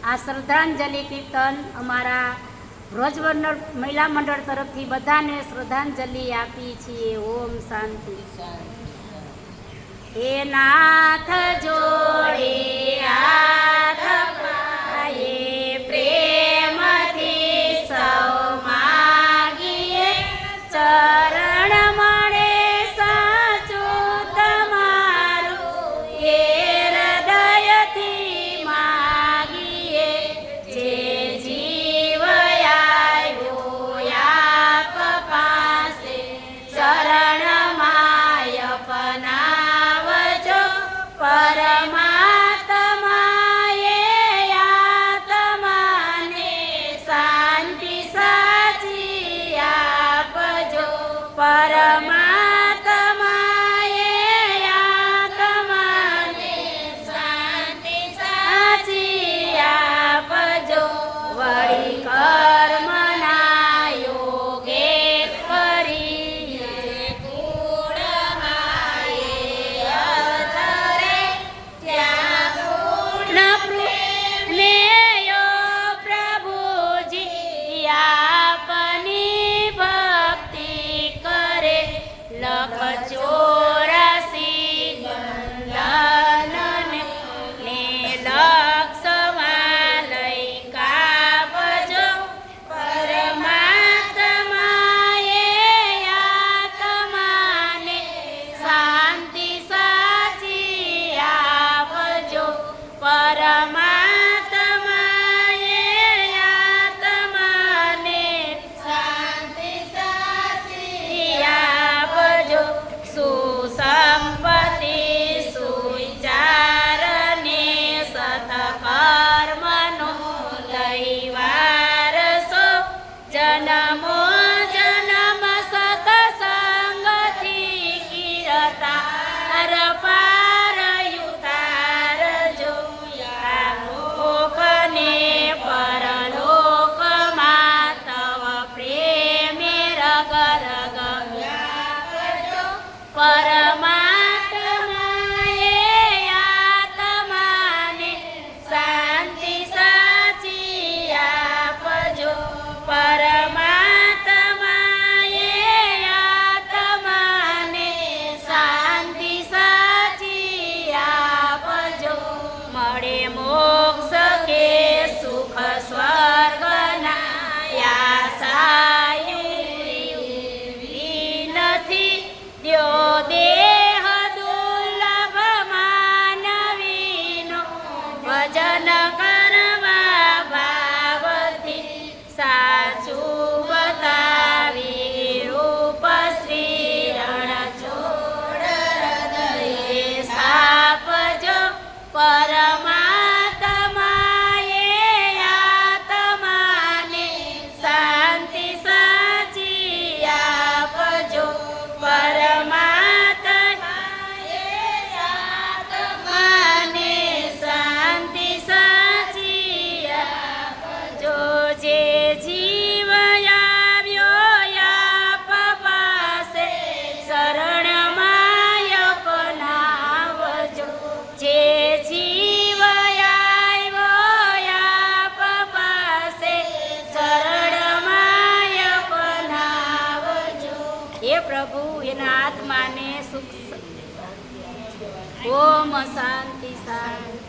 આ શ્રદ્ધાંજલિ કીર્તન અમારા વ્રજવર્ણર મહિલા મંડળ તરફથી બધાને શ્રદ્ધાંજલિ આપી છીએ. ઓમ શાંતિ. હે નાથ જોડે હાથ પાયે પ્રેમથી સૌ માગીએ, ચરણ મળે સાચું તમારું એ હૃદયથી માગીએ. જે જીવ આવ્યો આપ પાસે શરણમાં અપનાવજો. પરમાત્માએ આત્માને શાંતિ સાચી આપજો. પરમાત્માએ આત્માને શાંતિ સાચી આપજો. વળી કર્મના યોગે કરીએ ગુણમાયે અધરે, ત્યાં પૂર્ણ પ્રેમયો પ્રભુજી આપની ભક્તિ કરે. લખ 84 બંધનને લક્ષમાં લઈ કાપજો. પરમાત્માએ આત્માને શાંતિ સાચી આપજો. પરમાત્માએ આત્માને શાંતિ સાચી આપજો. સુસંપત્તિ સુવિચારને સતકર્મનો લઈ વારસો. જન્મો જન્મ સતસંગથી કીર્તાર પાર ઉતારજો. લોકને પરલોકમાં તવ પ્રેમે રગ રગ વ્યાપજો. પરમાત્માએ આત્માને શાંતિ સાચી આપજો. પરમાત્માએ આત્માને શાંતિ સાચી આપજો. મળે મોક્ષ કે સુખ સ્વર્ગના આશાયુરી નથી. દ્યો દેહ દુર્લભ માનવીનો ભજન કરવા ભાવથી. સાચું બતાવી રૂપ શ્રી રણછોડ હૃદયે સ્થાપજો. પરમાત્માએ આત્માને શાંતિ સાચી આપજો. પરમાત્માએ આત્માને શાંતિ સાચી આપજો. જે જીવ આવ્યો આપ પાસે શરણમાં અપનાવજો. જે જીવ આવ્યો આપ પાસે શરણમાં અપનાવજો. હે પ્રભુ, એના આત્માને સુખ. ઓમ શાંતિ શાંતિ.